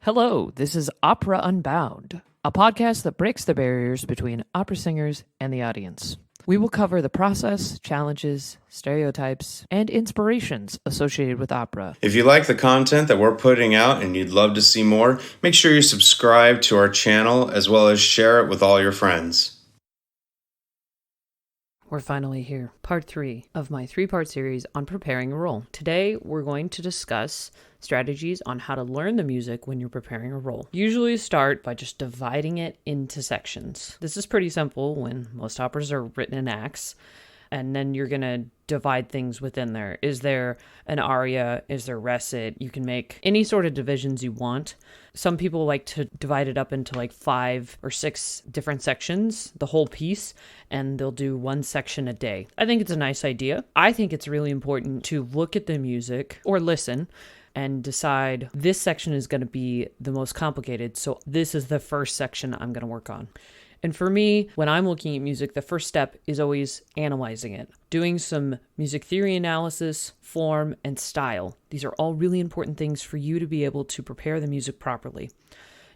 Hello, this is Opera Unbound, a podcast that breaks the barriers between opera singers and the audience. We will cover the process, challenges, stereotypes, and inspirations associated with opera. If you like the content that we're putting out and you'd love to see more, make sure you subscribe to our channel as well as share it with all your friends. We're finally here. Part 3 of my 3-part series on preparing a role. Today, we're going to discuss strategies on how to learn the music when you're preparing a role. Usually start by just dividing it into sections. This is pretty simple when most operas are written in acts, and then you're going to divide things within there. Is there an aria? Is there recit? You can make any sort of divisions you want. Some people like to divide it up into like 5 or 6 different sections, the whole piece, and they'll do one section a day. I think it's a nice idea. I think it's really important to look at the music or listen and decide this section is going to be the most complicated, so this is the first section I'm going to work on. And for me, when I'm looking at music, the first step is always analyzing it, doing some music theory analysis, form, and style. These are all really important things for you to be able to prepare the music properly.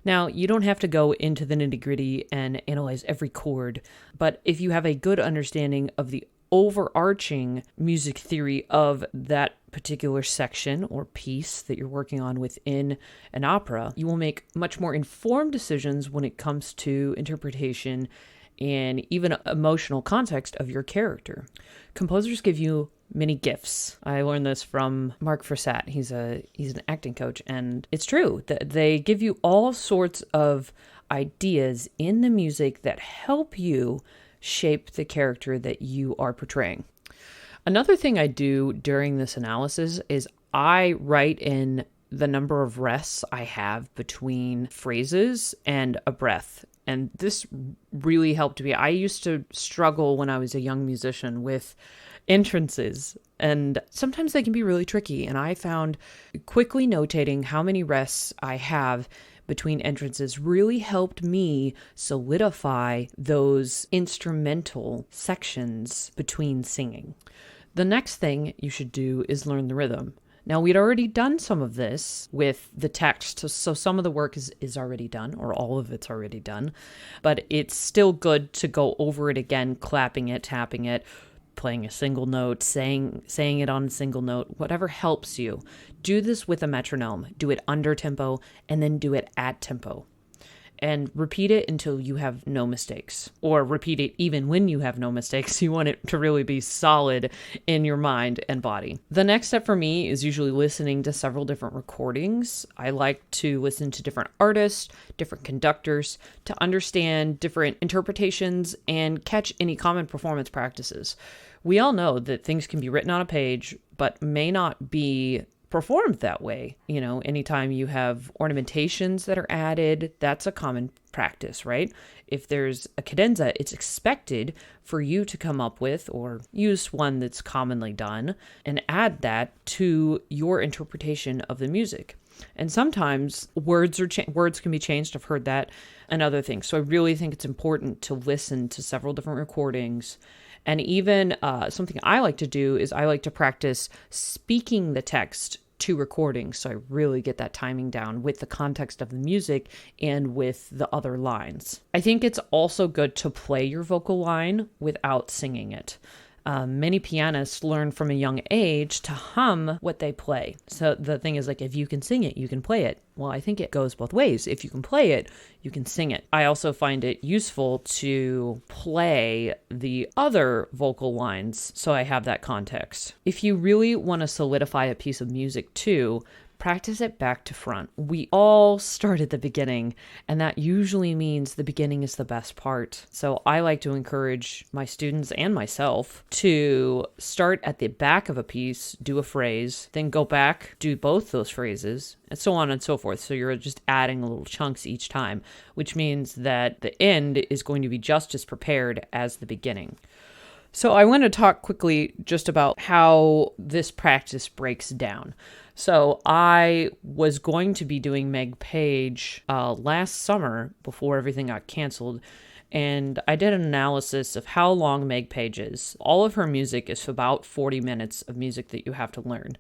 Now, you don't have to go into the nitty-gritty and analyze every chord, but if you have a good understanding of the overarching music theory of that particular section or piece that you're working on within an opera, you will make much more informed decisions when it comes to interpretation and even emotional context of your character. Composers give you many gifts. I learned this from Mark Frissat. He's an acting coach, and it's true that they give you all sorts of ideas in the music that help you shape the character that you are portraying. Another thing I do during this analysis is I write in the number of rests I have between phrases and a breath. And this really helped me. I used to struggle when I was a young musician with entrances, and sometimes they can be really tricky. And I found quickly notating how many rests I have between entrances really helped me solidify those instrumental sections between singing. The next thing you should do is learn the rhythm. Now, we'd already done some of this with the text, so some of the work is already done, or all of it's already done, but it's still good to go over it again, clapping it, tapping it, playing a single note, saying it on a single note, whatever helps you. Do this with a metronome. Do it under tempo, and then do it at tempo. And repeat it until you have no mistakes. Or repeat it even when you have no mistakes. You want it to really be solid in your mind and body. The next step for me is usually listening to several different recordings. I like to listen to different artists, different conductors, to understand different interpretations and catch any common performance practices. We all know that things can be written on a page, but may not be performed that way. You know, anytime you have ornamentations that are added, that's a common practice, right? If there's a cadenza, it's expected for you to come up with or use one that's commonly done and add that to your interpretation of the music. And sometimes words can be changed. I've heard that, and other things. So I really think it's important to listen to several different recordings. And even something I like to do is I like to practice speaking the text to recordings, so I really get that timing down with the context of the music and with the other lines. I think it's also good to play your vocal line without singing it. Many pianists learn from a young age to hum what they play. So the thing is, like, if you can sing it, you can play it. Well, I think it goes both ways. If you can play it, you can sing it. I also find it useful to play the other vocal lines so I have that context. If you really want to solidify a piece of music too, practice it back to front. We all start at the beginning, and that usually means the beginning is the best part. So I like to encourage my students and myself to start at the back of a piece, do a phrase, then go back, do both those phrases, and so on and so forth. So you're just adding little chunks each time, which means that the end is going to be just as prepared as the beginning. So I want to talk quickly just about how this practice breaks down. So I was going to be doing Meg Page last summer before everything got canceled, and I did an analysis of how long Meg Page is. All of her music is about 40 minutes of music that you have to learn.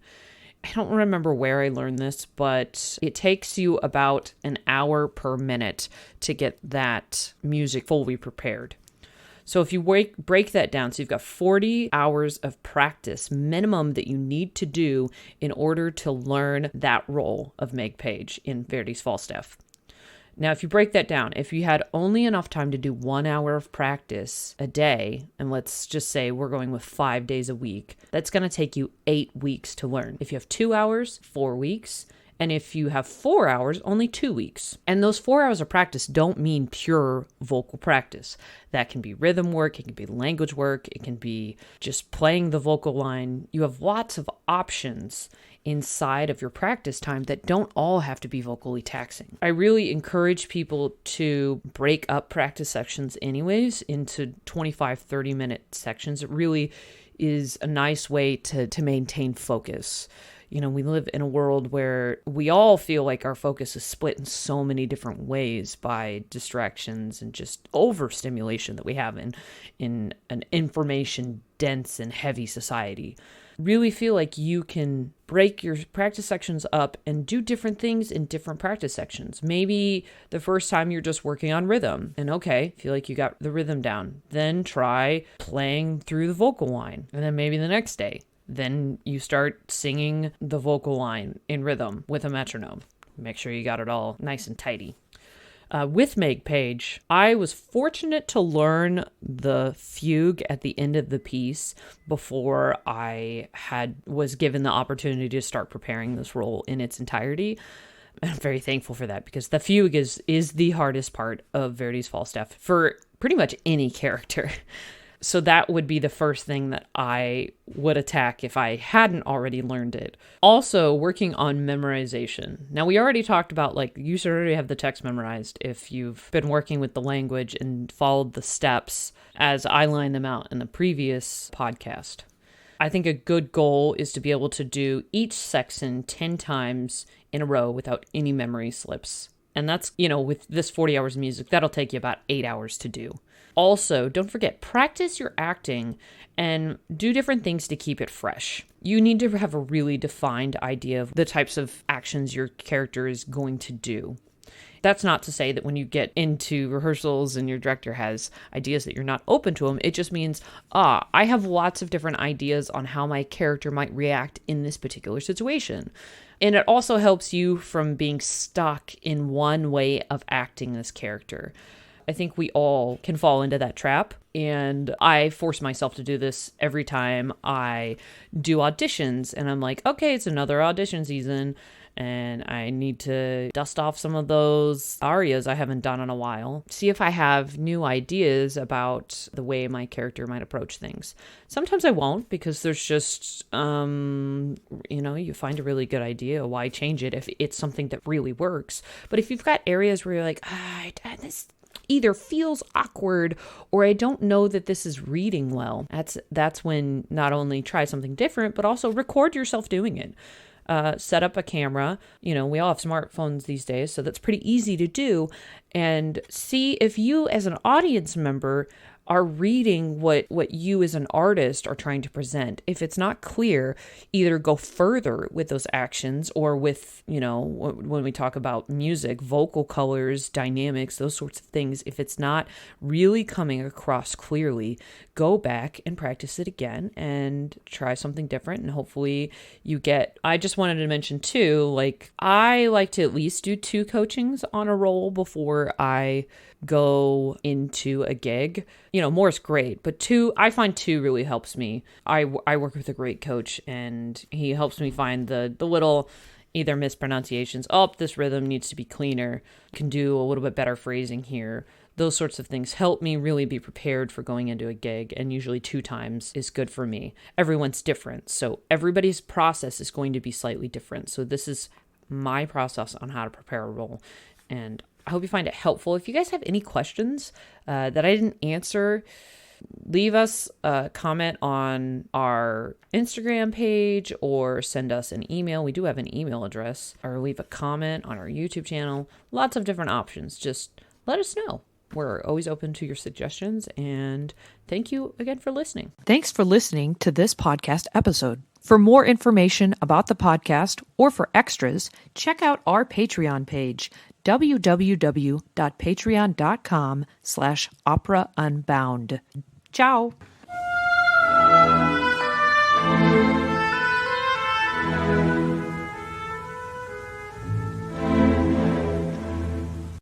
I don't remember where I learned this, but it takes you about an hour per minute to get that music fully prepared. So if you break that down, so you've got 40 hours of practice minimum that you need to do in order to learn that role of Meg Page in Verdi's Falstaff. Now, if you break that down, if you had only enough time to do 1 hour of practice a day, and let's just say we're going with 5 days a week, that's going to take you 8 weeks to learn. If you have 2 hours, 4 weeks. And if you have 4 hours, only 2 weeks. And those 4 hours of practice don't mean pure vocal practice. That can be rhythm work, it can be language work, it can be just playing the vocal line. You have lots of options inside of your practice time that don't all have to be vocally taxing. I really encourage people to break up practice sections anyways into 25, 30-minute sections. It really is a nice way to maintain focus. You know, we live in a world where we all feel like our focus is split in so many different ways by distractions and just overstimulation that we have in an information dense and heavy society. Really feel like you can break your practice sections up and do different things in different practice sections. Maybe the first time you're just working on rhythm and okay, feel like you got the rhythm down. Then try playing through the vocal line. And then maybe the next day, then you start singing the vocal line in rhythm with a metronome. Make sure you got it all nice and tidy. With Meg Page, I was fortunate to learn the fugue at the end of the piece before I was given the opportunity to start preparing this role in its entirety. And I'm very thankful for that because the fugue is the hardest part of Verdi's Falstaff for pretty much any character. So that would be the first thing that I would attack if I hadn't already learned it. Also, working on memorization. Now, we already talked about, you should already have the text memorized if you've been working with the language and followed the steps as I lined them out in the previous podcast. I think a good goal is to be able to do each section 10 times in a row without any memory slips. And that's, with this 40 hours of music, that'll take you about 8 hours to do. Also, don't forget, practice your acting and do different things to keep it fresh. You need to have a really defined idea of the types of actions your character is going to do. That's not to say that when you get into rehearsals and your director has ideas that you're not open to them. It just means, I have lots of different ideas on how my character might react in this particular situation. And it also helps you from being stuck in one way of acting this character. I think we all can fall into that trap. And I force myself to do this every time I do auditions. And I'm like, okay, it's another audition season. And I need to dust off some of those arias I haven't done in a while. See if I have new ideas about the way my character might approach things. Sometimes I won't because there's just, you find a really good idea. Why change it if it's something that really works? But if you've got areas where you're like, this either feels awkward or I don't know that this is reading well, that's when not only try something different, but also record yourself doing it. Set up a camera. We all have smartphones these days, so that's pretty easy to do. And see if you as an audience member are reading what you as an artist are trying to present. If it's not clear, either go further with those actions or with, when we talk about music, vocal colors, dynamics, those sorts of things. If it's not really coming across clearly, go back and practice it again and try something different. And hopefully I just wanted to mention too, I like to at least do 2 coachings on a role before I go into a gig. More is great, but 2, I find 2 really helps me. I work with a great coach and he helps me find the little either mispronunciations. This rhythm needs to be cleaner. Can do a little bit better phrasing here. Those sorts of things help me really be prepared for going into a gig, and usually 2 times is good for me. Everyone's different, so everybody's process is going to be slightly different. So this is my process on how to prepare a role, and I hope you find it helpful. If you guys have any questions that I didn't answer, leave us a comment on our Instagram page or send us an email. We do have an email address, or leave a comment on our YouTube channel. Lots of different options. Just let us know. We're always open to your suggestions, and thank you again for listening. Thanks for listening to this podcast episode. For more information about the podcast or for extras, check out our Patreon page, www.patreon.com/operaunbound. Ciao.